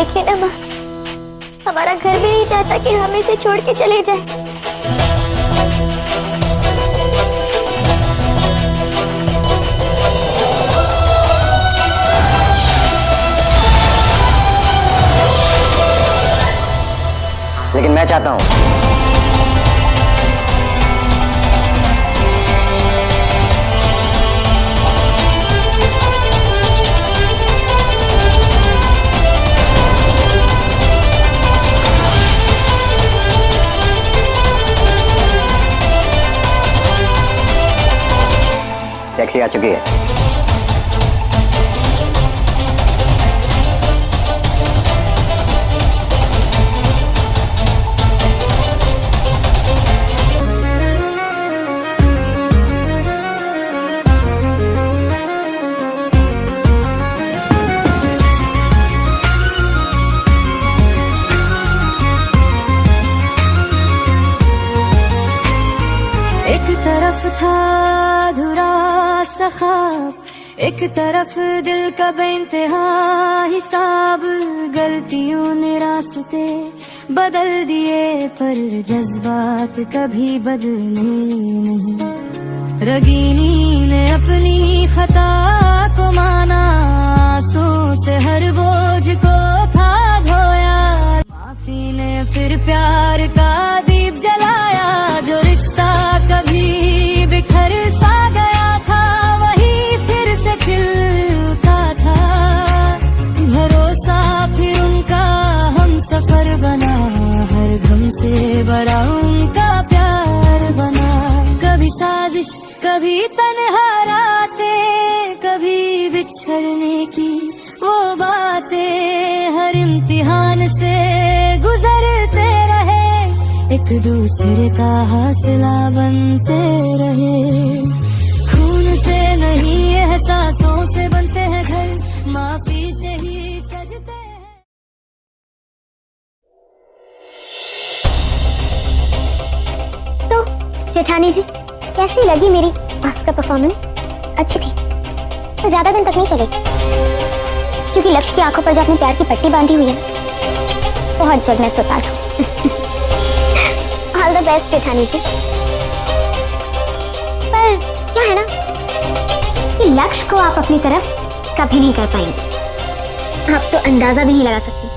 देखिए ना माँ, हमारा घर भी नहीं चाहता कि हम इसे छोड़ के चले जाए। लेकिन मैं चाहता हूं टैक्सी आ चुकी है। एक तरफ था अधूरा सा ख्वाब, एक तरफ दिल का बेइंतहा हिसाब। गलतियों ने रास्ते बदल दिए पर जज्बात कभी बदलने नहीं। रगीनी ने अपनी खता को माना, आंसू से हर बोझ को था धोया। माफी ने फिर प्यार का दीप जलाया। जो रिश्ता कभी बिखर सा गया था वही फिर से खिलता था। भरोसा फिर उनका हम सफर बना, हर गम से बड़ा उनका प्यार बना। कभी साजिश कभी तन्हा रातें, कभी बिछड़ने की वो बातें। हर इम्तिहान से गुजरते रहे, एक दूसरे का हौसला बनते रहे। खून से नहीं एहसासों से बनते हैं घर, माफी से ही सजते हैं। तो जेठानी जी, कैसी लगी मेरी आज का परफॉर्मेंस? अच्छी थी, पर ज्यादा दिन तक नहीं चलेगी, क्योंकि लक्ष्य की आंखों पर जो अपने प्यार की पट्टी बांधी हुई है बहुत जल्द मैं उसे उतार दूंगी। ऑल द बेस्ट जेठानी जी। पर क्या है ना कि लक्ष्य को आप अपनी तरफ कभी नहीं कर पाएंगे। आप तो अंदाजा भी नहीं लगा सकती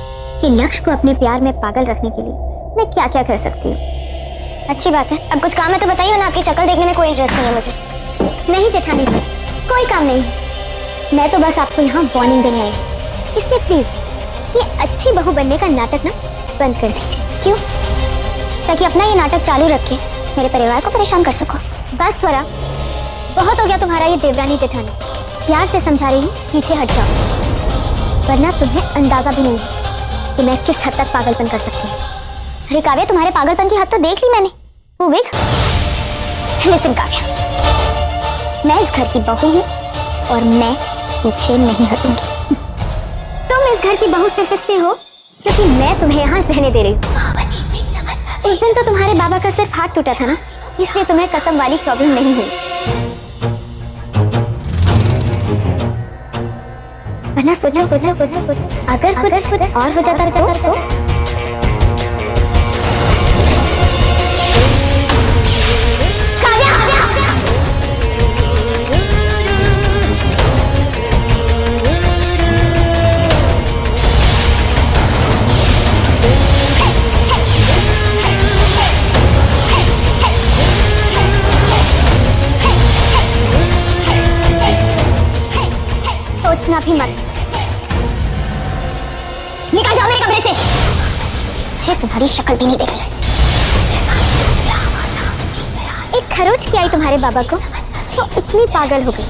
कि लक्ष्य को अपने प्यार में पागल रखने के लिए मैं क्या क्या कर सकती हूँ। अच्छी बात है, अब कुछ काम है तो बताइए ना। आपकी शक्ल देखने में कोई इंटरेस्ट नहीं है मुझे। नहीं जेठानी जी, कोई काम नहीं, मैं तो बस आपको यहाँ वार्निंग देने आई हूँ। इसलिए प्लीज ये अच्छी बहू बनने का नाटक ना बंद कर दीजिए। क्यों? ताकि अपना ये नाटक चालू रख के मेरे परिवार को परेशान कर सको। बस स्वरा, बहुत हो गया तुम्हारा ये देवरानी जेठानी। प्यार से समझा रही हूँ, पीछे हट जाओ, वरना तुम्हें अंदाजा भी नहीं है कि मैं किस हद तक पागलपन कर सकती हूँ। अरे काव्या, तुम्हारे पागलपन की हद तो देख ली मैंने। वो विग, लिसन काव्या, मैं इस घर की बहू हूँ और मैं पीछे नहीं हटूंगी। तुम इस घर की बहू सिर्फ इसलिए हो क्योंकि मैं तुम्हें यहाँ रहने दे रही हूँ। उस दिन तो तुम्हारे बाबा का सिर्फ हाथ टूटा था ना, इसलिए तुम्हें कसम वाली प्रॉब्लम नहीं हुई। वरना सोचो अगर कुछ और हो जाता तो सोचना भी मत। निकल जाओ मेरे कमरे से। मुझे तुम्हारी शक्ल भी नहीं देख रही। एक खरोच की आई तुम्हारे बाबा को तो इतनी पागल हो गई।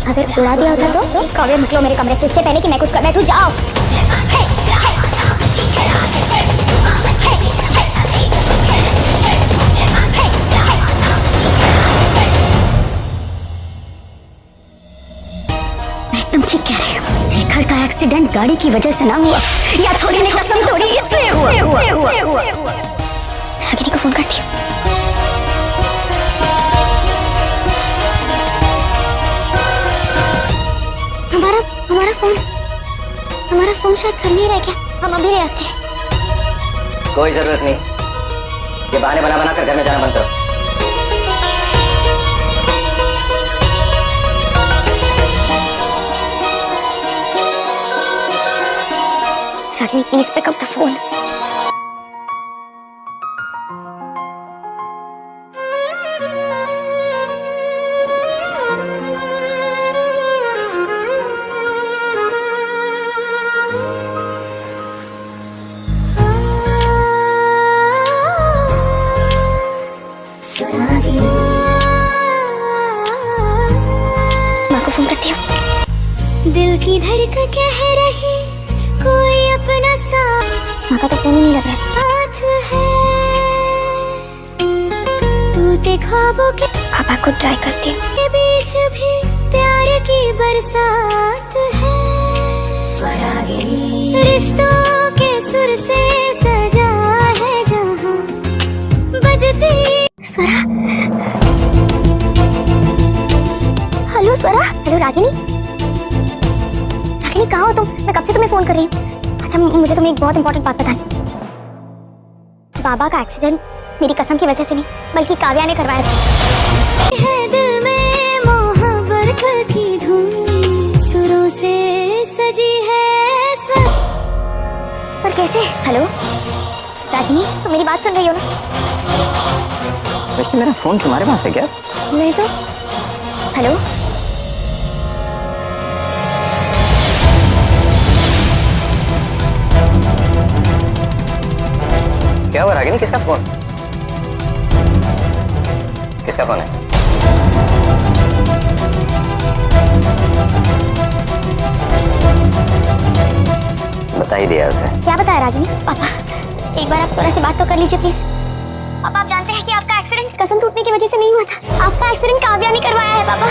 अगर उड़ा दिया होता तो काव्या, निकलो मेरे कमरे से, इससे पहले कि मैं कुछ कर बैठूं। जाओ। तुम ठीक कह रहे हो। शेखर का एक्सीडेंट गाड़ी की वजह से ना हुआ, या छोरी ने कसम तोड़ी इसलिए हुआ। रागिनी को फोन करती हूँ। हमारा फोन हमारा फोन शायद घर में ही रह गया, हम अभी ले आते हैं। कोई जरूरत नहीं, ये बहाने बना बना कर घर में जाना बंद करो। Ragini please pick up the phone. माँ को फोन करती हूँ। दिल की धड़कन कह रही कोई अपना माँ का तो फोन ही नहीं लग रहा है। साथ है, टूटे ख्वाबों के पापा को ट्राई करती हूँ। बीच भी प्यार की बरसात है। स्वरागिनी रिश्तों के सुर से सजा है जहाँ बजती। स्वरा, हेलो स्वरा। हेलो रागिनी। रागिनी कहाँ हो तुम? मैं कब से तुम्हें फोन कर रही हूँ। अच्छा मुझे तुम्हें एक बहुत इंपॉर्टेंट बात बतानी। बाबा का एक्सीडेंट मेरी कसम की वजह से नहीं बल्कि काव्या ने करवाया था। है दिल में मोहब्बत की धुन सुरों से सजी है स्वर। पर कैसे? हेलो रागिनी, तुम मेरी बात सुन रही हो ना? वैसे मेरा फोन तुम्हारे पास है क्या? नहीं तो। हेलो क्या हुआ रागिनी, किसका फोन? किसका फोन है? बता ही दिया उसे। क्या बताया रागिनी? पापा एक बार आप स्वरा से बात तो कर लीजिए प्लीज। पापा आप जानते हैं कि आपका एक्सीडेंट कसम टूटने की वजह से नहीं हुआ था। आपका एक्सीडेंट काव्या ने करवाया है पापा।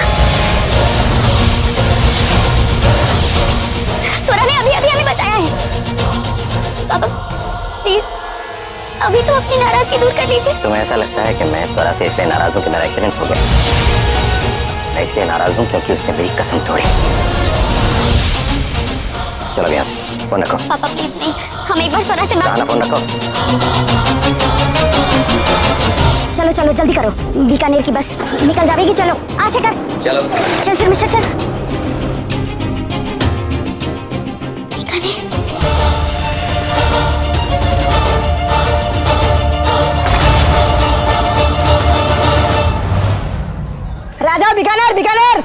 स्वरा ने अभी अभी हमें बताया है। पापा प्लीज अभी तो अपनी नाराजगी दूर कर लीजिए। तुम्हें ऐसा लगता है कि मैं स्वरा से इसलिए नाराज हूँ कि मेरा एक्सीडेंट हो गया? मैं इसलिए नाराज हूँ क्योंकि उसने मेरी कसम तोड़ी। चलो यहाँ से फोन रखो। पापा प्लीज नहीं, हम एक बार स्वरा से बात। ना फोन रखो। चलो चलो जल्दी करो, बीकानेर की बस निकल जाएगी। चलो आशा कर। चलो चल चल मिस्टर चल। बीकानेर राजा, बीकानेर बीकानेर।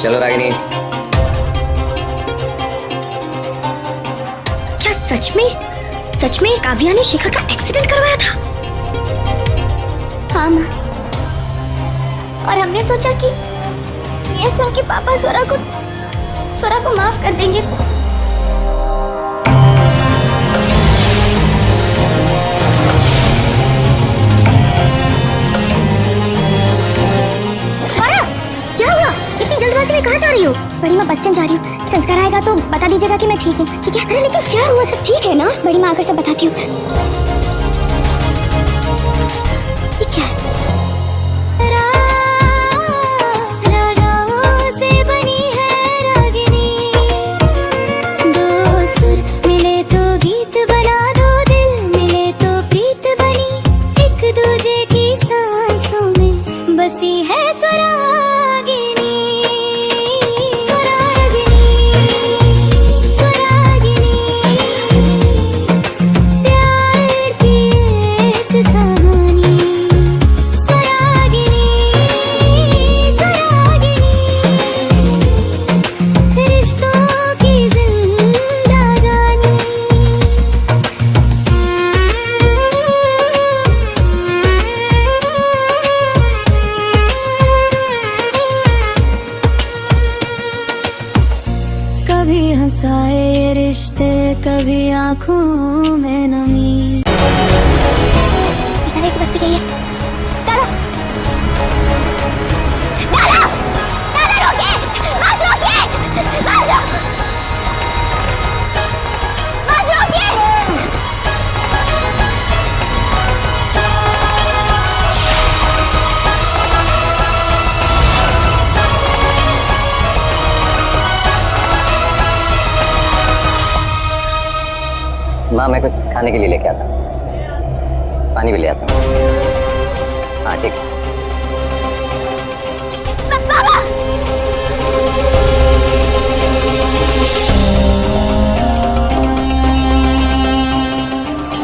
चलो रागिनी। क्या सच में काव्या ने शेखर का एक्सीडेंट करवाया था? हाँ माँ, और हमने सोचा कि ये सुन के पापा स्वरा को माफ कर देंगे। स्वरा क्या हुआ? इतनी जल्दबाजी में कहाँ जा रही हो? बड़ी माँ बस स्टैंड जा रही हूँ, संस्कार आएगा तो बता दीजिएगा कि मैं ठीक हूँ, ठीक है? अरे लेकिन क्या हुआ? सब ठीक है ना? बड़ी माँ आकर सब बताती हूँ। ये क्या है? रागाओं से बनी है रागिनी, दो सुर मिले तो गीत बना, दो दिल मिले तो प्रीत बनी, एक दूजे की सांसों में बसी है स्वरागिनी। प्यार की एक कहानी स्वरागिनी, रिश्तों की जिंदगानी। कभी हंसाए ये रिश्ते, कभी आंखों में नमी। बीकानेर की बस्ती यही है। दादा दादा दादा रोकिए, बस रोकिए, बस रोकिए। माँ मैं कुछ खाने के लिए लेके आता हूँ, पानी भी ले आता हूँ। हाँ ठीक है।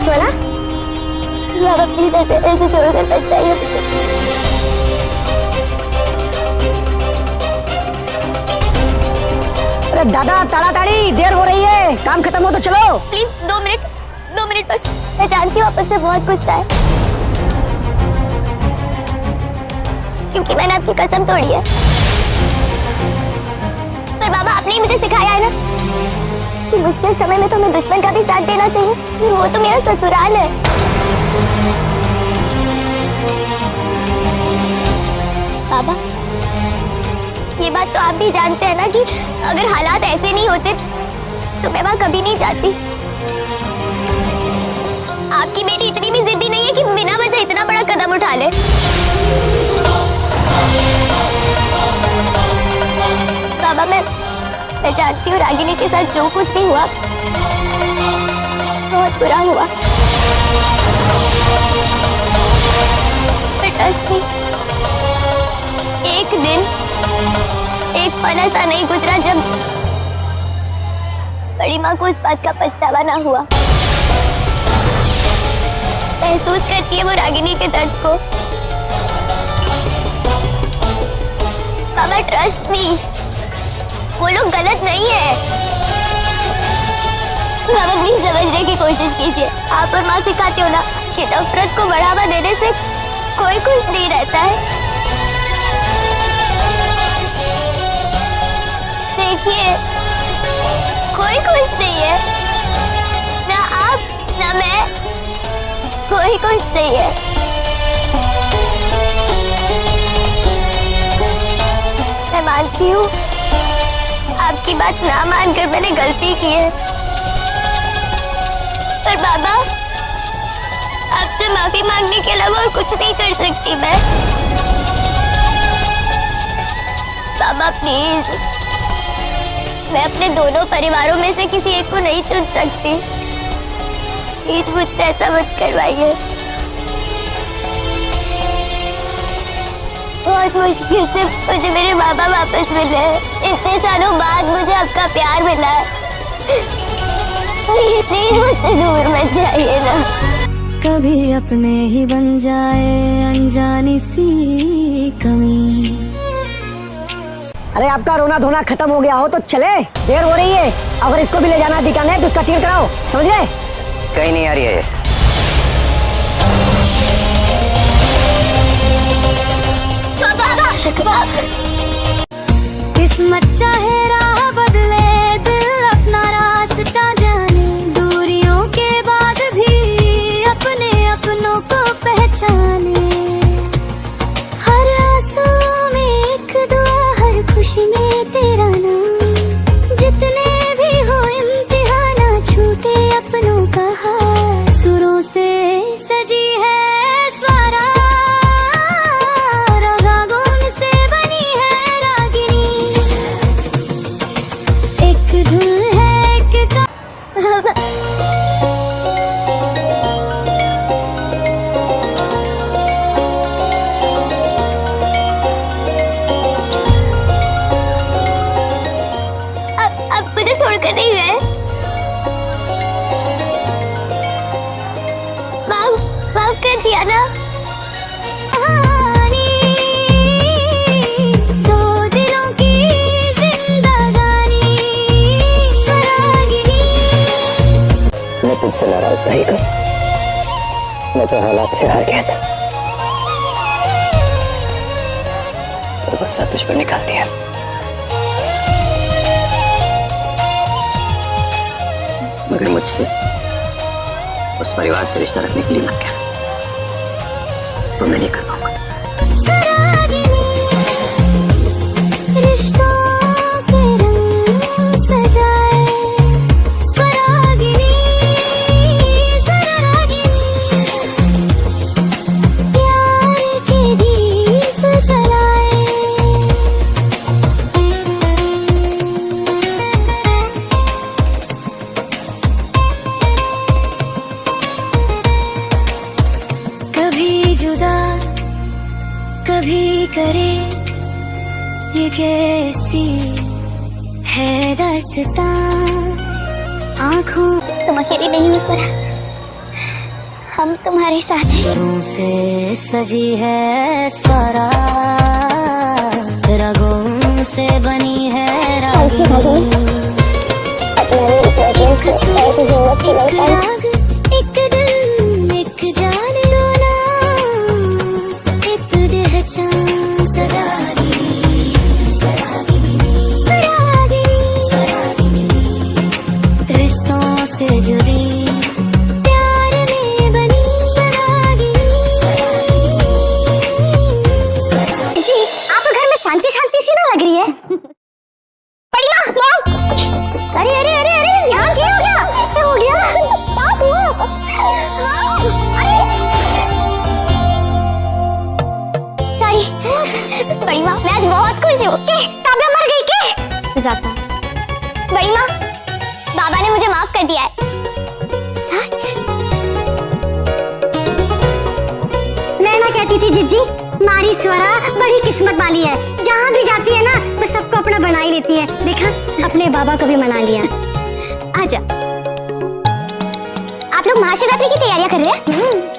स्वरा, बाबा प्लीज ऐसे छोड़कर मत जाइए मुझे। अरे दादा ताड़ाताड़ी, देर हो रही है, काम खत्म हो तो चलो। प्लीज 2 मिनट बस। मैं जानती हूँ आप मुझसे बहुत गुस्सा है, क्योंकि मैंने आपकी कसम तोड़ी है। पर बाबा आपने ही मुझे सिखाया है ना कि मुश्किल समय में तो हमें दुश्मन का भी साथ देना चाहिए, फिर वो तो मेरा ससुराल है। बाबा ये बात तो आप भी जानते हैं ना कि अगर हालात ऐसे नहीं होते तो मैं वहां कभी नहीं जाती। आपकी बेटी इतनी भी जिद्दी नहीं है कि बिना वजह इतना बड़ा कदम उठा ले। बाबा मैं जानती हूँ रागिनी के साथ जो कुछ भी हुआ बहुत बुरा हुआ, पर ट्रस्ट मी, एक दिन एक पल ऐसा नहीं गुजरा जब बड़ी माँ को उस बात का पछतावा ना हुआ। महसूस करती है वो रागिनी के दर्द को। बाबा ट्रस्ट मी, वो लोग गलत नहीं है। बाबा प्लीज समझने की कोशिश कीजिए। आप और माँ सिखाते हो ना कि नफरत को बढ़ावा देने से कोई खुश नहीं रहता है। देखिए कोई खुश नहीं है, ना आप ना मैं, कोई खुश नहीं है। मैं मानती हूँ आपकी बात ना मानकर मैंने गलती की है, पर बाबा आपसे माफी मांगने के अलावा और कुछ नहीं कर सकती मैं। बाबा प्लीज, मैं अपने दोनों परिवारों में से किसी एक को नहीं चुन सकती। प्लीज मुझसे ऐसा मत करवाइए। बहुत मुश्किल से मुझे मेरे बाबा वापस मिले हैं। इतने सालों बाद मुझे आपका प्यार मिला है। प्लीज मुझसे दूर मत जाइए ना। कभी अपने ही बन जाए अनजानी सी कमी। अरे आपका रोना धोना खत्म हो गया हो तो चले, देर हो रही है। अगर इसको भी ले जाना बीकानेर तो उसका टिकट कराओ, समझ गए? कहीं नहीं आ रही है ये। किस्मत चाहे राह बदले, दिल अपना रास्ता जाने, दूरियों के बाद भी अपने अपनों को पहचाने। हर आंसू में एक दुआ, हर खुशी में तेरा नाम, जितने भी हो इम्तिहान छूटे अपनों का हाथ। सुरों से सजी है स्वरा, रागों से बनी है रागिनी, एक धुन है एक अब मुझे छोड़कर नहीं गए। माफ कर दिया ना। दो दिलों की जिंदगानी स्वरागिनी। मैं तुझसे नाराज नहीं था, मैं तो हालात से हार गया था। और गुस्सा तुझ पर निकाल दिया। मगर मुझसे उस परिवार से रिश्ता रखने के लिए मत कहना, तो मैं नहीं कर पाऊंगा। रिश्तों के रंग सजाए स्वरागिनी, स्वरागिनी, प्यार के दीप जलाए। है दास्तां आँखों। तुम अकेली नहीं हो स्वरा, हम तुम्हारे साथ हैं। शुरू से सजी है स्वरा, रगों से बनी है रागिनी। एक सुर, एक राग, एक दिल, एक जान, दो नाम, एक पहचान। सरागिनी, सरागिनी, सरागिनी, सरागिनी, रिश्तों से जुड़ी प्यार में बनी सरागिनी, सरागिनी, सरागिनी। जी, आपको घर में शांति शांति सी ना लग रही है? बड़ी माँ, मॉम! अरे अरे अरे अरे, यहाँ क्या हो गया? क्या हो गया? क्या हुआ? अरे! सॉरी, बड़ी माँ, मैं आज बहुत खुश हूँ। काव्या मर गई क्या? सुजाता, बड़ी माँ, बाबा ने मुझे माफ कर दिया है। सच? नैना कहती थी जिज्जी, मारी स्वरा बड़ी किस्मत वाली है, जहाँ भी जाती है ना वो सबको अपना बना ही लेती है। देखा, अपने बाबा को भी मना लिया। आजा। आप लोग महाशिवरात्रि की तैयारियां कर रहे हैं?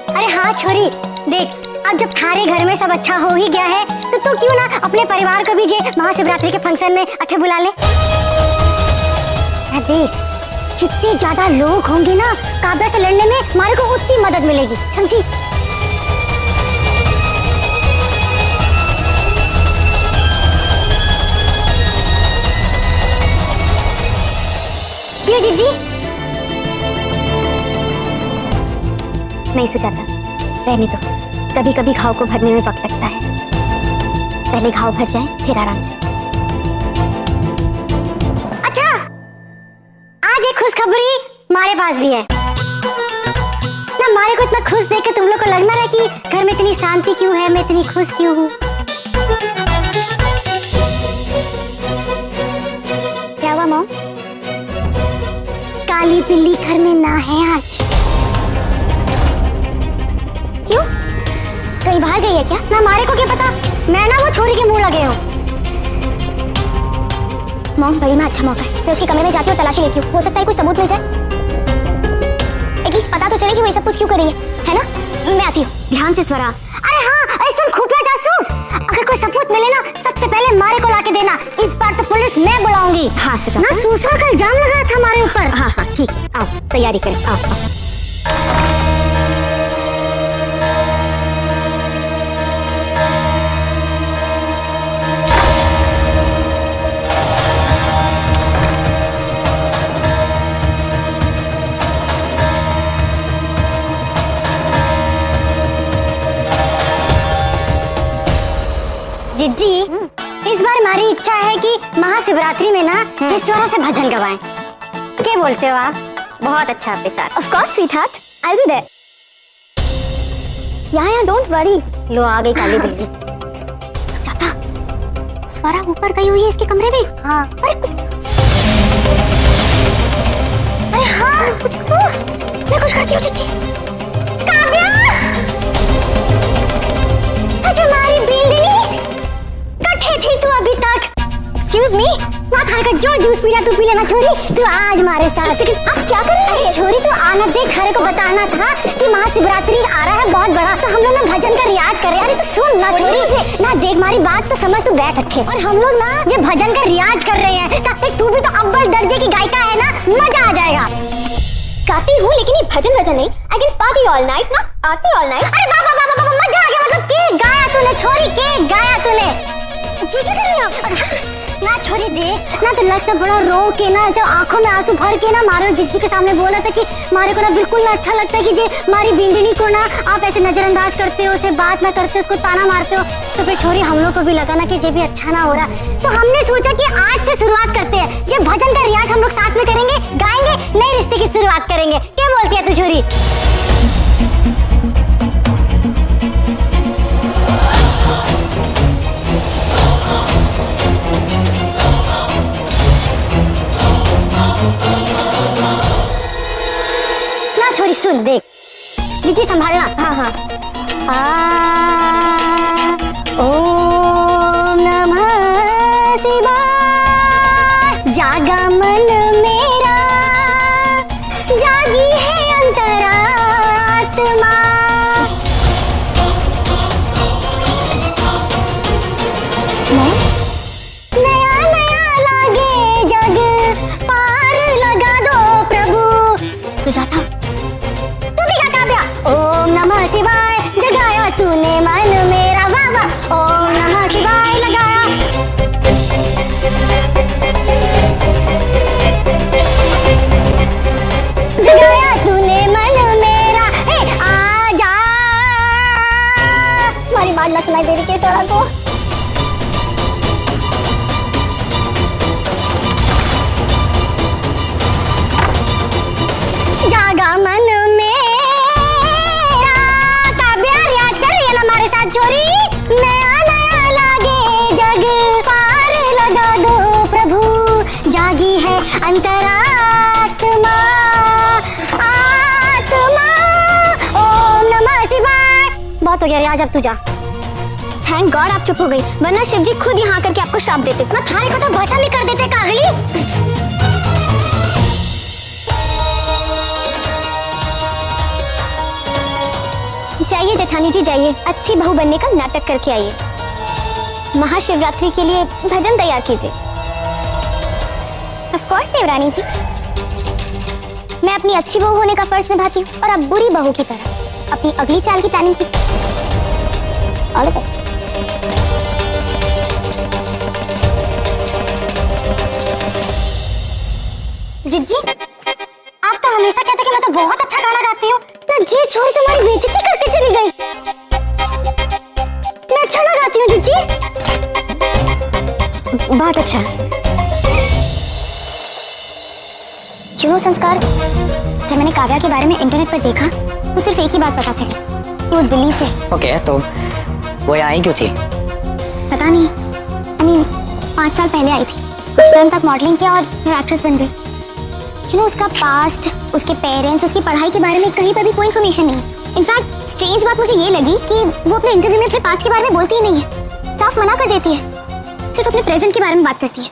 अरे हाँ छोरी, देख अब जब थारे घर में सब अच्छा हो ही गया है तो तू क्यों ना अपने परिवार को भी जे महाशिवरात्रि के फंक्शन में अठे बुला ले। देख, जितने ज्यादा लोग होंगे ना काव्या से लड़ने में हमारे को उतनी मदद मिलेगी, समझी? ये जीजी नहीं सुजाता, रहने दो, कभी कभी घाव को भरने में वक्त लगता है। पहले घाव भर जाए फिर आराम से। अच्छा, आज एक खुशखबरी हमारे पास भी है ना। हमारे को इतना खुश देख के तुम लोग को लगना है कि घर में इतनी शांति क्यों है, मैं इतनी खुश क्यों हूँ। क्या हुआ मॉम? काली बिल्ली घर में ना है आज। क्यों? कहीं बाहर गई है क्या? ना हमारे को क्या पता, मैं ना वो छोरी के मुंह लगे हो। मॉम, बड़ी में अच्छा मौका है, मैं उसके कमरे में जाती हूँ, तलाशी लेती हूँ, हो सकता है कोई सबूत मिल जाए। एटलीस्ट पता तो चले कि वो सब कुछ क्यों कर रही है ना? मैं आती हूँ। ध्यान से स्वरा। अरे हाँ, अरे सुन खुफिया जासूस, अगर कोई सबूत मिले ना सबसे पहले हमारे को लाके देना। इस बार तो पुलिस मैं बुलाऊंगी। हाँ सुजाता, ना दूसरा का इल्जाम लगाया था हमारे ऊपर। हाँ हाँ ठीक है, आओ तैयारी करें, आओ आओ। जिज्जी, इस बार हमारी इच्छा है कि महाशिवरात्रि में ना इस स्वरा से भजन गवाएं। क्या बोलते हो आप? बहुत अच्छा विचार। Of course sweetheart, I will be there. यहाँ डोंट वरी। लो आ गई काली बिल्ली। सुजाता, स्वरा ऊपर गई हुई है इसके कमरे में। हाँ। अरे हाँ, कुछ करो। मैं कुछ करती हूँ जिज्जी। काव्या! अच्छा हमारी बिंदनी थी तू अभी तक? एक्सक्यूज मी, ना खाने का जो जूस पीना तू पी लेना छोरी। तू आज हमारे साथ। अब क्या कर रही है छोरी? तू आना देख, खाने को बताना था कि महाशिवरात्रि आ रहा है बहुत बड़ा, तो हम लोग ना भजन का रियाज कर रहे हैं। अरे तो सुन ना छोरी, ना देख हमारी बात तो समझ, तू बैठ रखे। और हम लोग ना जब भजन का रियाज कर रहे हैं तू भी तो अव्वल दर्जे की गायिका है ना, मजा आ जाएगा। गाती हूँ लेकिन ये भजन वजन नहीं। I can party all night ना, पार्टी ऑल नाइट। अरे बाबा बाबा बाबा, मजा आ गया। मतलब के गाया तूने छोरी, के गाया तूने। ये क्या कर रही हो? ना छोरी देख ना, तो लगता बड़ा रो के ना, जब आंखों में आंसू भर के ना मारो जिज्जी के सामने बोला था कि मारे को ना बिल्कुल ना अच्छा लगता है कि जे हमारी बिंदनी को ना आप ऐसे नजरअंदाज करते हो, उसे बात ना करते हो, उसको ताना मारते हो। तो फिर छोरी हम लोग को भी लगा ना कि जे भी अच्छा ना हो रहा, तो हमने सोचा कि आज से शुरुआत करते हैं। जब भजन का रियाज हम लोग साथ में करेंगे, गाएंगे, नए रिश्ते की शुरुआत करेंगे। क्या बोलती है तू छोरी? छोरी सुन देख, जिज्जी संभालना। हाँ हाँ। ओम नमः शिवाय, जागा मन मेरा, जागी है अंतरात्मा। नया नया लागे जग, पार लगा दो प्रभु। सुजाता, तू भी गा काव्या। ओम नमः शिवाय, जगाया तूने मन मेरा, वाह वाह। ओम नमः शिवाय लगाया। जगाया तूने मन मेरा, हे आजा। हमारी बात न सुनाई दे रही केसरा को। जागा मन मेरा। काव्या रियाज कर रही है ना हमारे साथ छोरी। नया नया लागे जग, पार लगा दो प्रभु। जागी है अंतरात्मा, आत्मा। ओम नमः शिवाय। बहुत हो गया रियाज, अब तू जा। थैंक गॉड आप चुप हो गई, वरना शिव जी खुद यहाँ करके आपको शाप देते। मैं थाने को तो भस्म ही कर देते कागली। जाइए जेठानी जी जाइए, अच्छी बहू बनने का नाटक करके आइए। महाशिवरात्रि के लिए भजन तैयार कीजिए। ऑफ कोर्स देवरानी जी, मैं अपनी अच्छी बहू होने का फर्ज निभाती हूँ और अब बुरी बहू की तरह अपनी अगली चाल की प्लानिंग कीजिए। All the best. जिज्जी, आप तो हमेशा कहते कि मैं तो बहुत अच्छा गाना गाती हूँ। मैं जी छोड़ तुम्हारी बेइज्जती करके चली गई। मैं अच्छा ना गाती हूँ जिज्जी? बहुत अच्छा। क्यों संस्कार, जब मैंने काव्या के बारे में इंटरनेट पर देखा तो सिर्फ एक ही बात पता चली कि वो दिल्ली से है। ओके, तो वो यहाँ आई क्यों थी? पता नहीं, I mean, 5 साल पहले आई थी। कुछ टाइम तक मॉडलिंग किया और फिर एक्ट्रेस बन गई। उसका पास्ट, उसके पेरेंट्स, उसकी पढ़ाई के बारे में कहीं पर भी कोई इन्फॉर्मेशन नहीं है। इनफैक्ट स्ट्रेंज बात मुझे ये लगी कि वो अपने इंटरव्यू में अपने पास्ट के बारे में बोलती ही नहीं है, साफ मना कर देती है, सिर्फ अपने प्रेजेंट के बारे में बात करती है।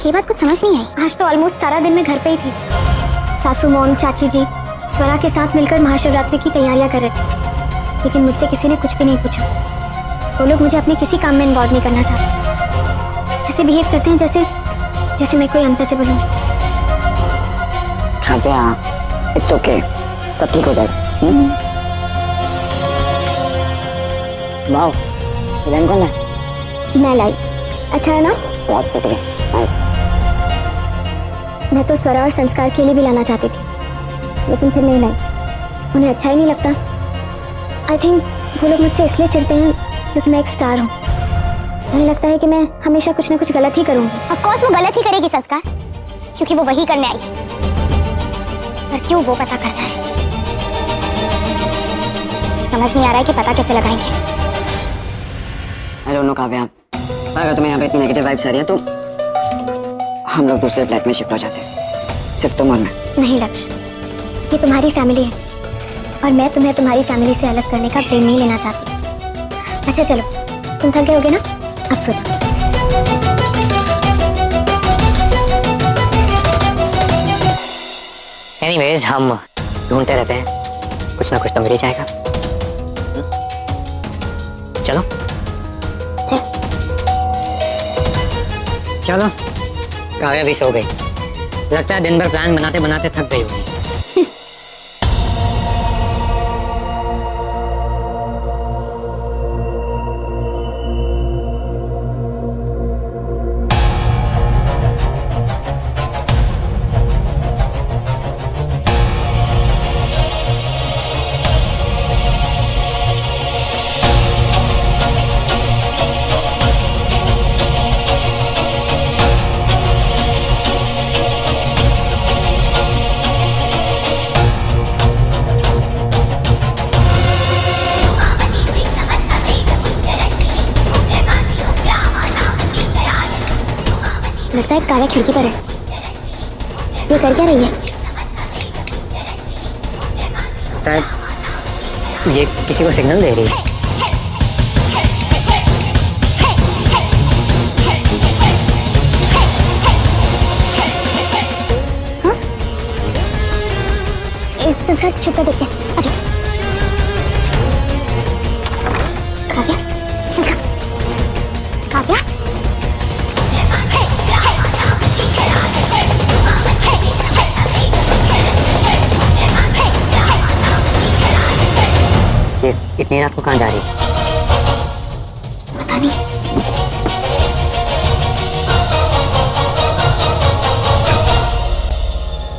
ये बात कुछ समझ नहीं आई। आज तो ऑलमोस्ट सारा दिन मैं घर पे ही थी। सासू मॉम, चाची जी स्वरा के साथ मिलकर महाशिवरात्रि की तैयारियां कर रहे थे, लेकिन मुझसे किसी ने कुछ भी नहीं पूछा। वो लोग मुझे अपने किसी काम में इन्वॉल्व नहीं करना चाहते। ऐसे बिहेव करते हैं जैसे मैं कोई अनटचेबल हूँ। काव्या, इट्स ओके, सब ठीक हो जाएगा। वाओ, विलन कौन है? मैं लाई। अच्छा है ना? बहुत बढ़िया, नाइस। मैं तो स्वरा और संस्कार के लिए भी लाना चाहती थी, लेकिन फिर नहीं लाई। उन्हें अच्छा ही नहीं लगता। आई थिंक वो लोग मुझसे इसलिए चिढ़ते हैं क्योंकि मैं एक स्टार हूँ। उन्हें लगता है कि मैं हमेशा कुछ ना कुछ गलत ही करूँगी। ऑफ कोर्स वो गलत ही करेगी संस्कार, क्योंकि वो वही करने आई है। पर क्यों वो पता करना है, समझ नहीं आ रहा है कि पता कैसे लगाएंगे। आई डोंट नो काव्या, अगर तुम्हें यहाँ पे इतनी नेगेटिव वाइब्स आ रही है तो हम लोग दूसरे फ्लैट में शिफ्ट हो जाते हैं, सिर्फ तुम और मैं। नहीं लक्ष्य, ये तुम्हारी फैमिली है और मैं तुम्हें तुम्हारी फैमिली से अलग करने का ब्लेम नहीं लेना चाहती। अच्छा चलो, तुम थक गए होगे ना, अब सो जाओ। एनीवेज, हम ढूंढते रहते हैं, कुछ ना कुछ तो मिल ही जाएगा। चलो चलो। काव्या भी सो गई, लगता है दिन भर प्लान बनाते बनाते थक गई होगी। लगता है काव्या खिड़की पर है। ये कर क्या रही है? ये किसी को सिग्नल दे रही है। संस्कार छुप कर देखते हैं। अच्छा काव्या, संस्कार काव्या, ये इतनी रात को कहाँ जा रही है? पता नहीं।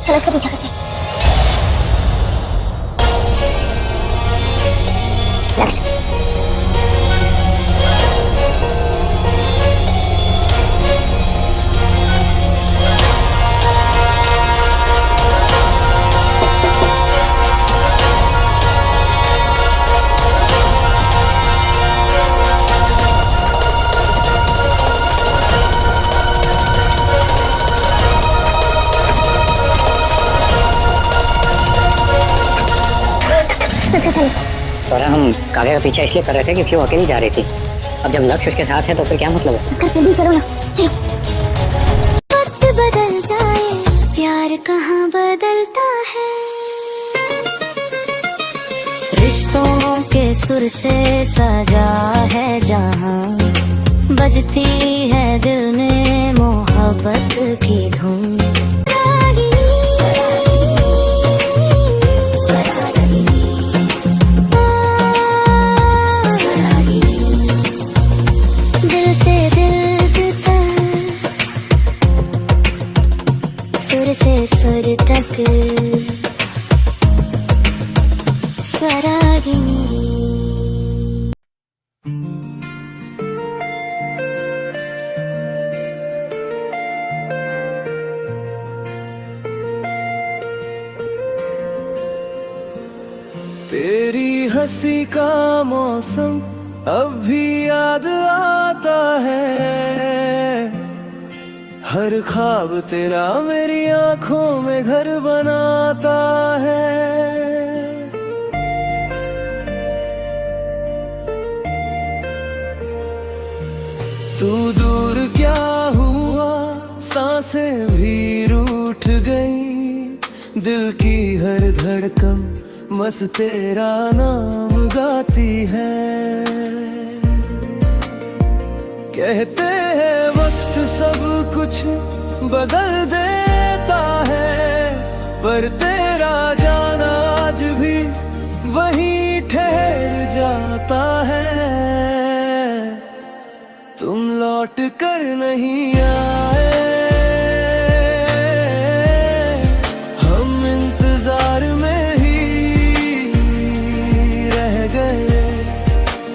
चलो इसका पीछा करते हैं। लक्ष्य चलो। स्वरा, हम काव्या का पीछा इसलिए कर रहे थे क्योंकि वो अकेली जा रही थी। अब जब लक्ष्य उसके साथ है तो फिर क्या मतलब है? संस्कार फिर भी चलो ना, चलो। वक्त बदल जाए प्यार कहाँ बदलता है, रिश्तों के सुर से सजा है जहाँ, बजती है दिल में मोहब्बत की धुन। दिल से दिल तक, सुर से सुर तक स्वरागिनी। तेरी हंसी का मौसम अब भी याद आता है, हर ख्वाब तेरा मेरी आंखों में घर बनाता है। तू दूर क्या हुआ, सांसें भी रूठ गई, दिल की हर धड़कन बस तेरा नाम गाती है। कहते हैं वक्त सब कुछ बदल देता है, पर तेरा जाना आज भी वहीं ठहर जाता है। तुम लौट कर नहीं आए, हम इंतजार में ही रह गए,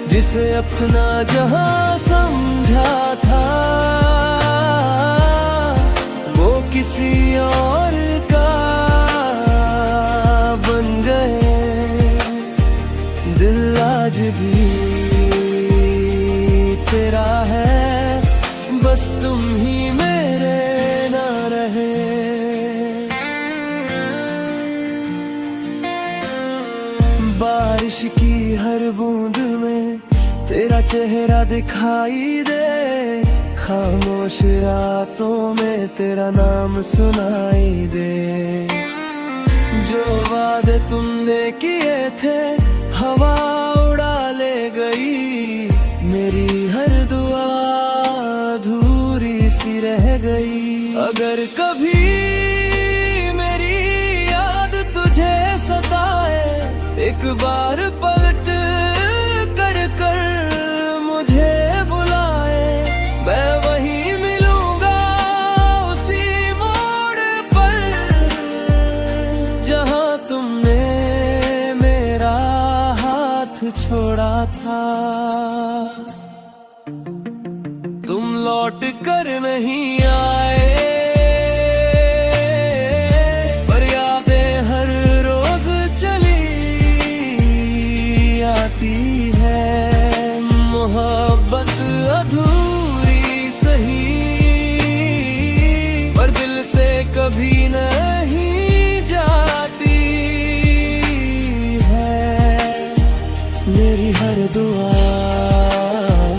जिसे अपना जहां समझा था वो किसी और का बन गए। दिल आज भी तेरा है, बस तुम ही मेरे ना रहे। बारिश की हर बूंद में तेरा चेहरा दिखाई दे, खामोश रातों में तेरा नाम सुनाई दे। जो वादे तुमने किए थे हवा उड़ा ले गई, मेरी हर दुआ अधूरी सी रह गई। अगर कभी मेरी याद तुझे सताए, एक बार पलट कर मुझे बुलाए, मैं वहीं मिलूंगा उसी मोड़ पर जहां तुमने मेरा हाथ छोड़ा था। तुम लौट कर नहीं आए, पर यादें हर रोज चली आती है। मोहब्बत अधूरी सही, पर दिल से कभी नहीं जाती है। मेरी हर दुआ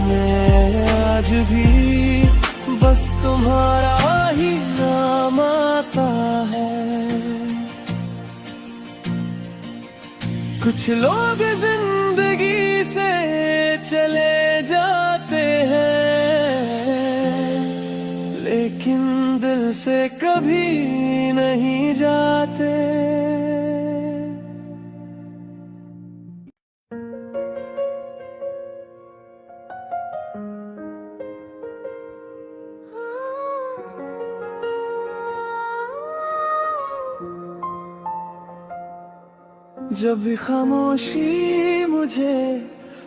में आज भी बस तुम्हारा कुछ लोग जिंदगी से चले जाते हैं, लेकिन दिल से कभी नहीं जाते। जब भी खामोशी मुझे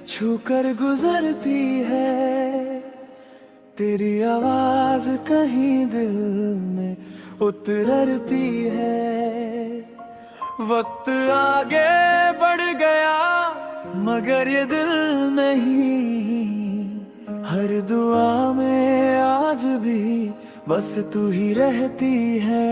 छूकर गुजरती है, तेरी आवाज कहीं दिल में उतरती है। वक्त आगे बढ़ गया मगर ये दिल नहीं, हर दुआ में आज भी बस तू ही रहती है।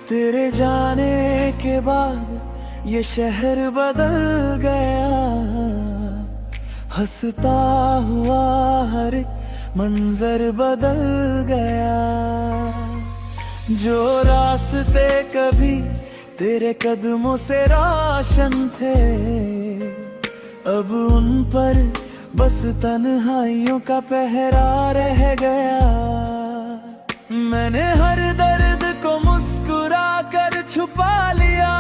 तेरे जाने के बाद ये शहर बदल गया, हंसता हुआ हर मंजर बदल गया। जो रास्ते कभी तेरे कदमों से रोशन थे, अब उन पर बस तन्हाइयों का पहरा रह गया। मैंने हर दर्द को मुस्कुरा कर छुपा लिया,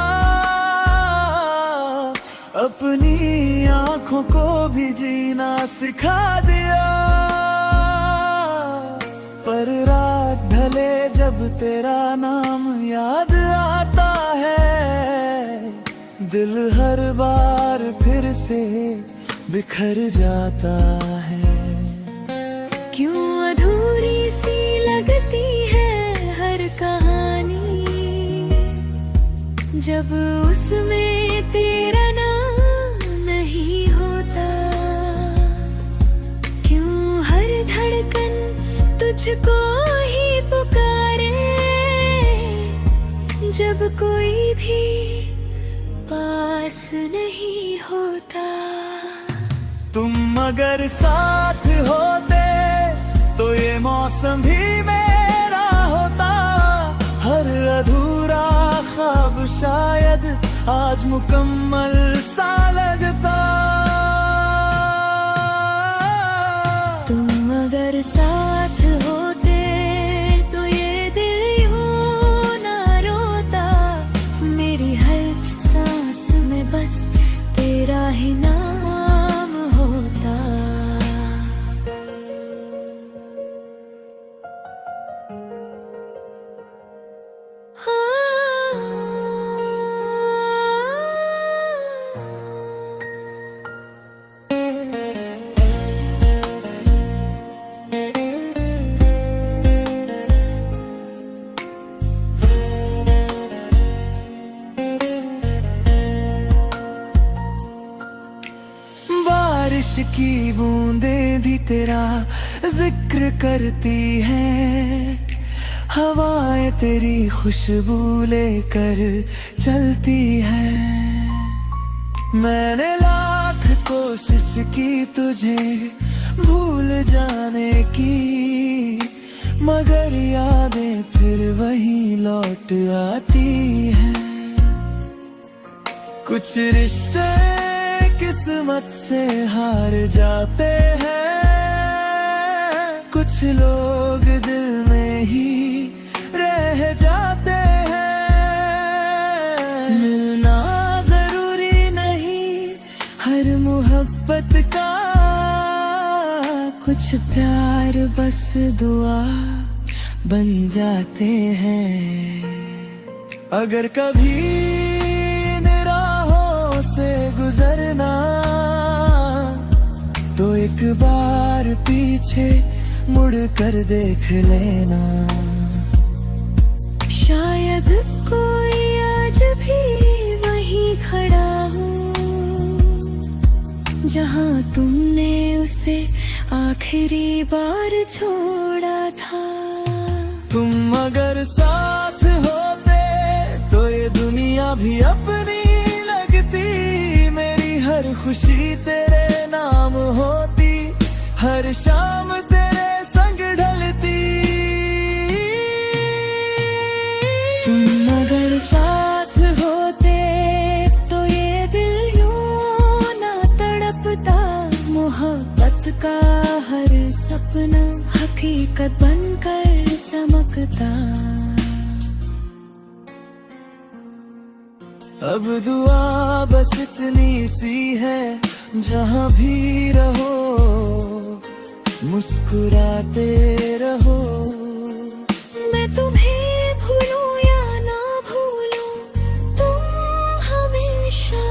अपनी आंखों को भी जीना सिखा दिया। पर रात ढले जब तेरा नाम याद आता है, दिल हर बार फिर से बिखर जाता है। क्यों अधूरी सी लगती है हर कहानी, जब उसमें तेरा नाम नहीं होता। क्यों हर धड़कन तुझको ही पुकारे, जब कोई भी पास नहीं होता। तुम अगर साथ होते तो ये मौसम भी मेरा होता, हर अधूरा ख्वाब शायद आज मुकम्मल सा लगता। तुम अगर साथ होते तो ये दिल यूं ना रोता, मेरी हर सांस में बस तेरा ही नाम होता। बारिश की बूंदें भी तेरा जिक्र करती हैं, हवाएं तेरी खुशबू लेकर चलती हैं। मैंने लाख कोशिश की तुझे भूल जाने की, मगर यादें फिर वही लौट आती हैं। कुछ रिश्ते किस्मत से हार जाते हैं, कुछ लोग दिल में ही रह जाते हैं। मिलना जरूरी नहीं हर मोहब्बत का, कुछ प्यार बस दुआ बन जाते हैं। अगर कभी निराहों से गुजरना तो एक बार पीछे मुड़ कर देख लेना। शायद कोई आज भी वहीं खड़ा हो, जहां तुमने उसे आखिरी बार छोड़ा था। तुम अगर साथ होते तो ये दुनिया भी अपनी लगती, मेरी हर खुशी तेरे नाम होती, हर शाम तेरे संग ढलती। तुम अगर साथ होते तो ये दिल यूं ना तड़पता, मोहब्बत का हर सपना हकीकत बनकर चमकता। अब दुआ बस इतनी सी है, जहाँ भी रहो मुस्कुराते रहो। मैं तुम्हें भूलूं या ना भूलूं, तुम हमेशा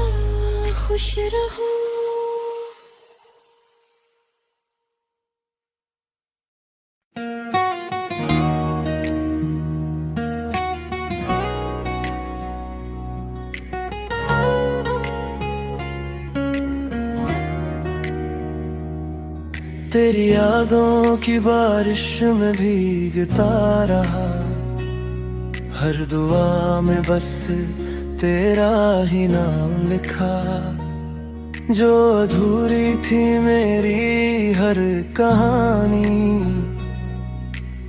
खुश रहो। तेरी यादों की बारिश में भीगता रहा, हर दुआ में बस तेरा ही नाम लिखा। जो अधूरी थी मेरी हर कहानी,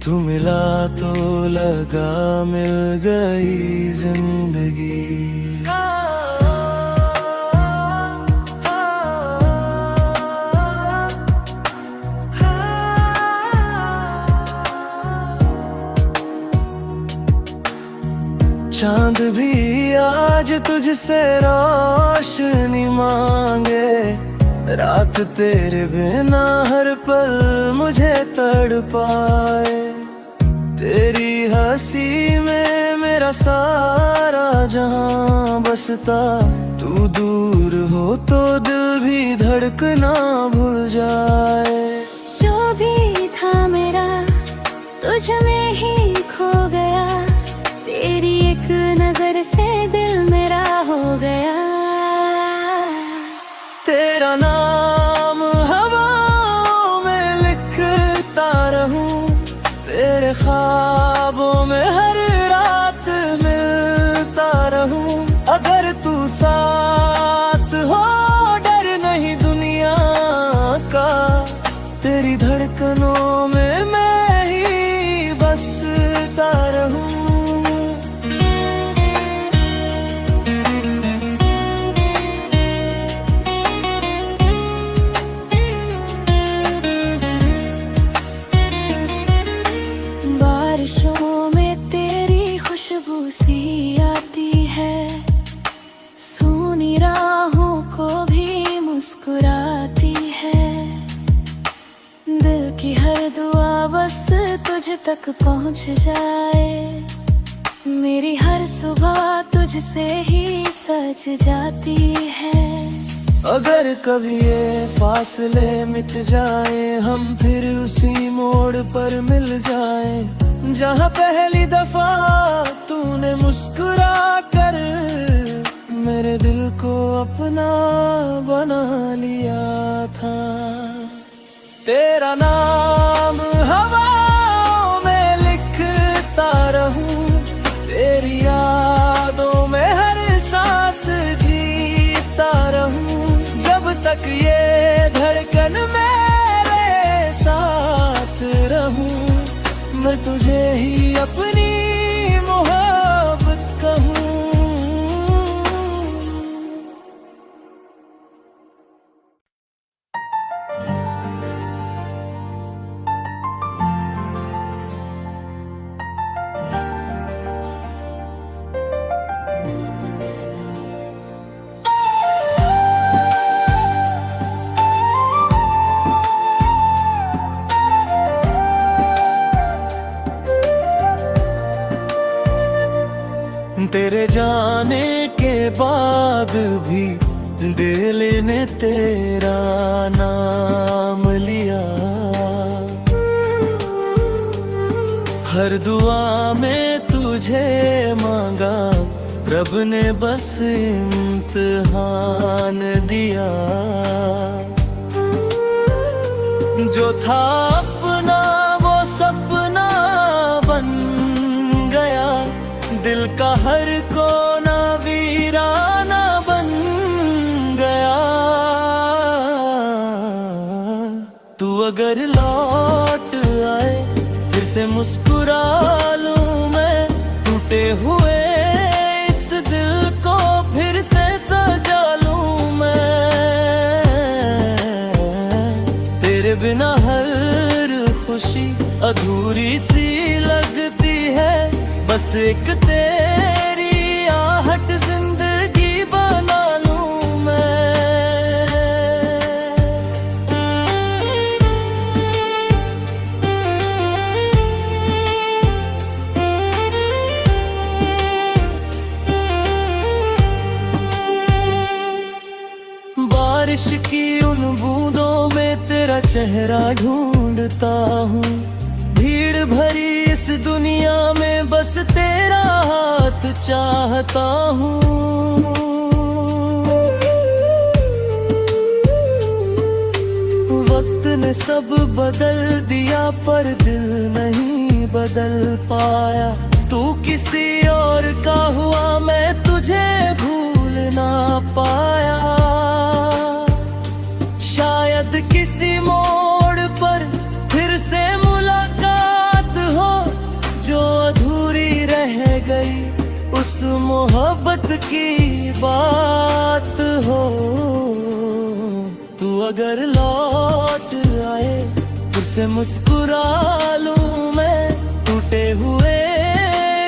तू मिला तो लगा मिल गई जिंदगी। चांद भी आज तुझसे रोशनी मांगे, रात तेरे बिना हर पल मुझे तड़पाए। तेरी हंसी में मेरा सारा जहां बसता, तू दूर हो तो दिल भी धड़कना भूल जाए। जो भी था मेरा तुझ में ही खो गया, तेरी एक नजर से दिल मेरा हो गया। तेरा नाम हवाओं में लिखता रहूं, तेरे ख्वाबों में हर रात मिलता रहूं। अगर तू साथ हो डर नहीं दुनिया का, तेरी धड़कनों में मैं ही बसता रहूं। बारिशों में तेरी खुशबू सी आती है, सूनी राहों को भी मुस्कुराती है। दिल की हर दुआ बस तुझ तक पहुंच जाए, मेरी हर सुबह तुझसे ही सज जाती है। अगर कभी ये फासले मिट जाए, हम फिर उसी मोड़ पर मिल जाए, जहाँ पहली दफा तूने मुस्कुरा कर मेरे दिल को अपना बना लिया था। तेरा नाम हवाओं में लिखता रहूं, तेरी यादों में हर सांस जीता रहूं। जब तक ये धड़कन मेरे साथ रहूं, मैं तुझे ही अपनी मोहब्बत कहूं। तेरे जाने के बाद भी दिल ने तेरा नाम लिया, हर दुआ में तुझे मांगा, रब ने बस इम्तिहान दिया। जो था अपना वो सपना बन गया, दिल का हर कोना वीराना बन गया। से मुस्कुरा लूं मैं, टूटे हुए इस दिल को फिर से सजा लूं मैं। तेरे बिना हर खुशी अधूरी सी लगती है, बस एक तेरी आहट जिंदगी बना लूं मैं। बारिश की उन बूंदों में तेरा चेहरा ढूंढता हूँ, भीड़ भरी इस दुनिया में बस तेरा हाथ चाहता हूँ। वक्त ने सब बदल दिया पर दिल नहीं बदल पाया, तू किसी और का हुआ मैं तुझे भूल ना पाया। शायद किसी मोड़ पर फिर से मुलाकात हो, जो अधूरी रह गई उस मोहब्बत की बात हो। तू अगर लौट आए फिर से मुस्कुरा लूं मैं, टूटे हुए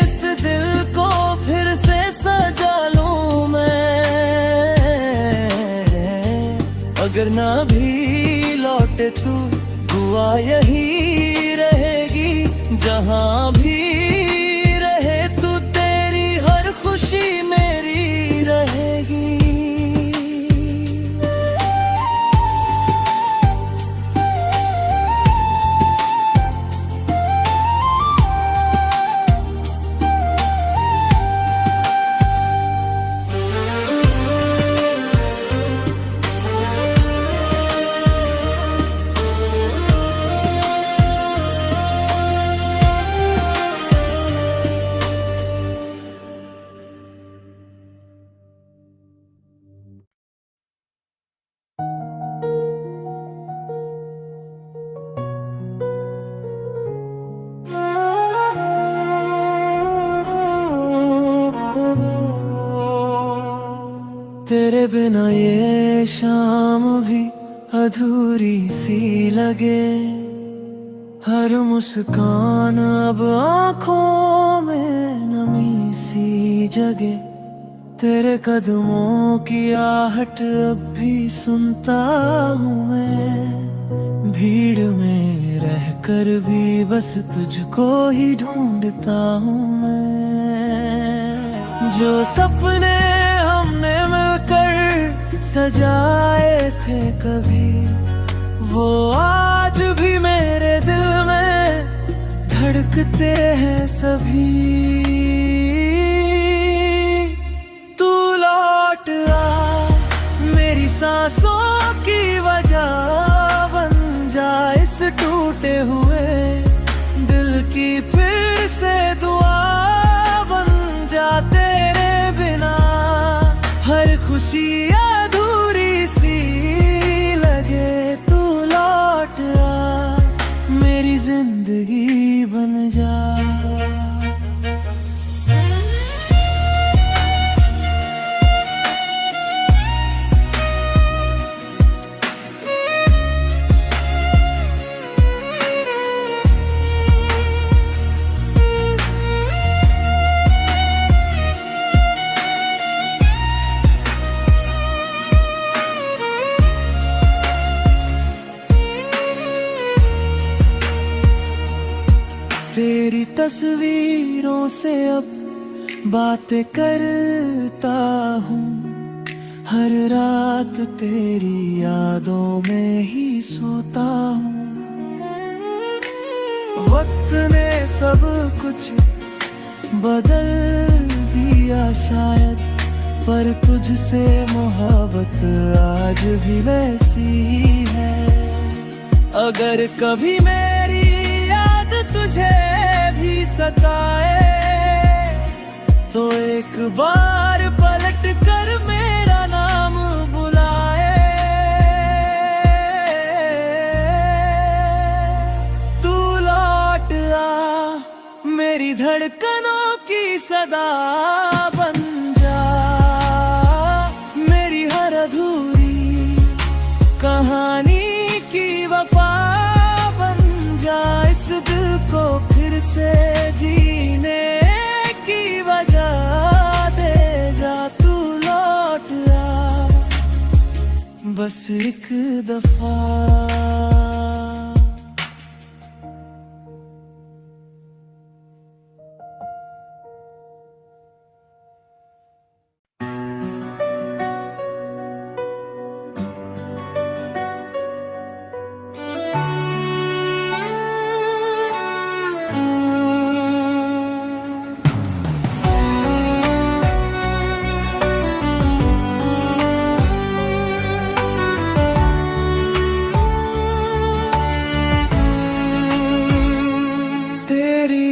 इस दिल को फिर से सजा लूं मैं। अगर ना भी लौटे तू दुआ यही रहेगी, जहां भी रहे तू तेरी हर खुशी मेरी रहेगी। तेरे बिना ये शाम भी अधूरी सी लगे, हर मुस्कान अब आँखों में नमी सी जगे। तेरे कदमों की आहट अब भी सुनता हूँ मैं, भीड़ में रहकर भी बस तुझको ही ढूंढता हूँ मैं। जो सपने हमने मिलकर सजाए थे कभी, वो आज भी मेरे दिल में धड़कते हैं सभी। तू लौट आ, मेरी सांसों की वजह बन जा, इस टूटे हुए दिल की फिर से दुआ बन जा। तेरे बिना हर खुशी अधूरी सी लगे, तू लौट आ, मेरी जिंदगी बन जा। तेरी तस्वीरों से अब बातें करता हूँ, हर रात तेरी यादों में ही सोता हूँ। वक्त ने सब कुछ बदल दिया शायद, पर तुझसे मोहब्बत आज भी वैसी ही है। अगर कभी मेरी याद तुझे भी सताए, तो एक बार पलट कर मेरा नाम बुलाए। तू लौट आ, सदा बन जा, मेरी हर अधूरी कहानी की वफा बन जा, इस दिल को फिर से जीने की वजह दे जा, तू लौट आ बस एक दफा।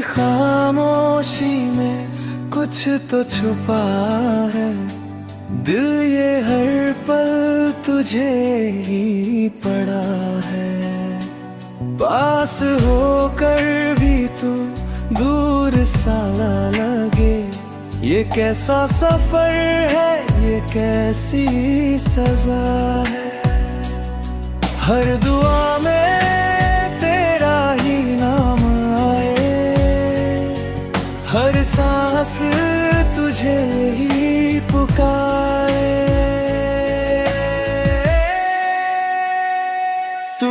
खामोशी में कुछ तो छुपा है, दिल ये हर पल तुझे ही पड़ा है, पास होकर भी तू दूर सा लगे, ये कैसा सफर है, ये कैसी सजा है, हर दुआ में तेरा ही नाम आए, हर सांस तुझे ही पुकारे, तू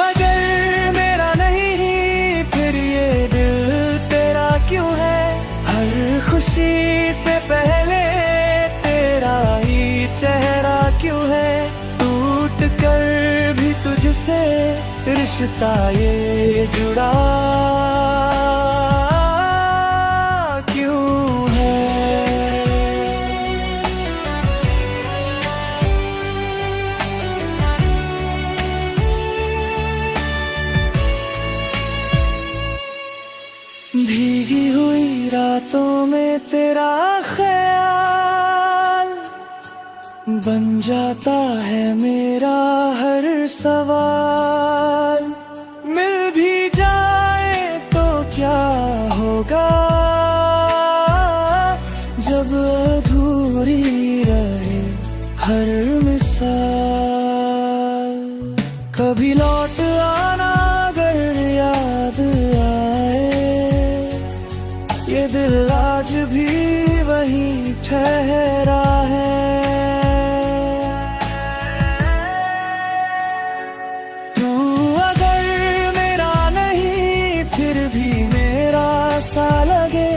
अगर मेरा नहीं फिर ये दिल तेरा क्यों है, हर खुशी से पहले तेरा ही चेहरा क्यों है, टूट कर भी तुझसे रिश्ता ये जुड़ा भीगी हुई रातों में तेरा ख्याल बन जाता है मेरा हर सवाल, मिल भी जाए तो क्या होगा जब अधूरी रहे हर मिसाल, कभी लौट आना अगर याद ये दिल आज भी वहीं ठहरा है, तू अगर मेरा नहीं फिर भी मेरा सा लगे,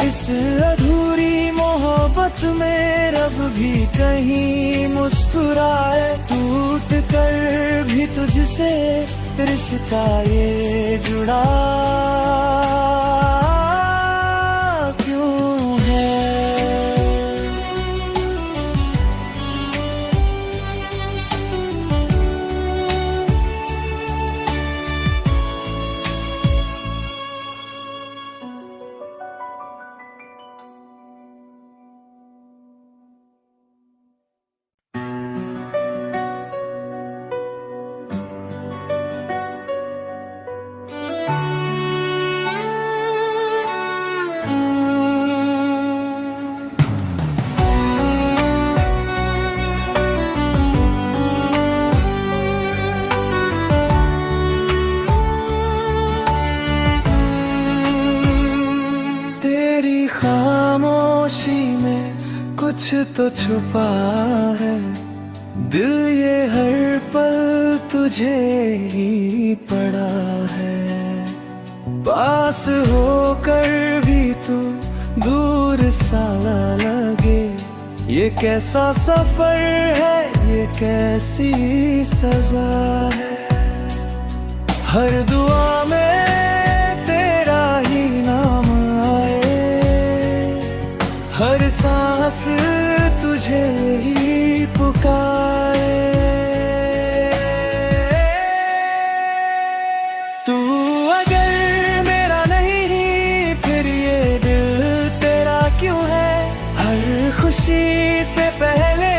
इस अधूरी मोहब्बत में रब भी कहीं मुस्कुराए, टूट कर भी तुझसे रिश्ता ये जुड़ा खामोशी में कुछ तो छुपा है, दिल ये हर पल तुझे ही पड़ा है, पास होकर भी तू दूर सा लगे, ये कैसा सफर है, ये कैसी सजा है, हर दुआ में तेरा ही नाम आए, हर सांस तुझे ही पुकारे, तू अगर मेरा नहीं फिर ये दिल तेरा क्यों है, हर खुशी से पहले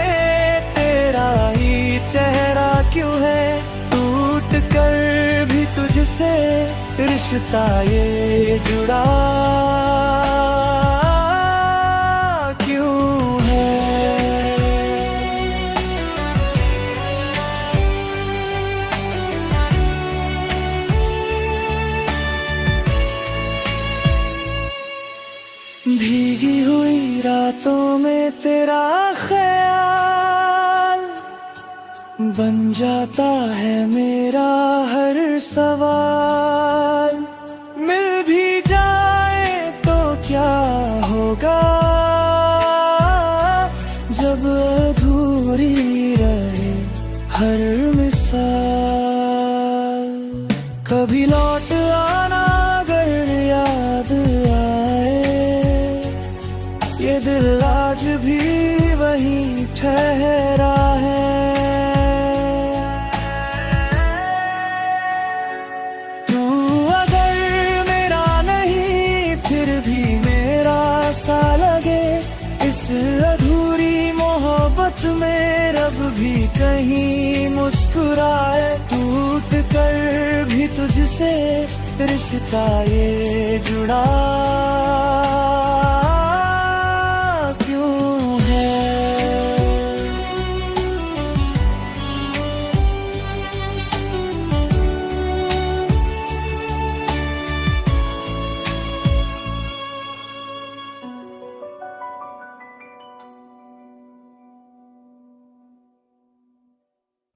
तेरा ही चेहरा क्यों है, टूट कर भी तुझसे रिश्ता ये जुड़ा भीगी हुई रातों में तेरा ख्याल बन जाता है मेरा हर सवाल। मिल भी जाए तो क्या होगा जब अधूरी रहे हर मिसाल। कभी लौट आना अगर याद आए, ये दिल आज भी वहीं ठहरा है। तू अगर मेरा नहीं फिर भी मेरा सा लगे, इस अधूरी मोहब्बत में रब भी कहीं मुस्कुराए। टूट कर भी तुझसे रिश्ता ये जुड़ा।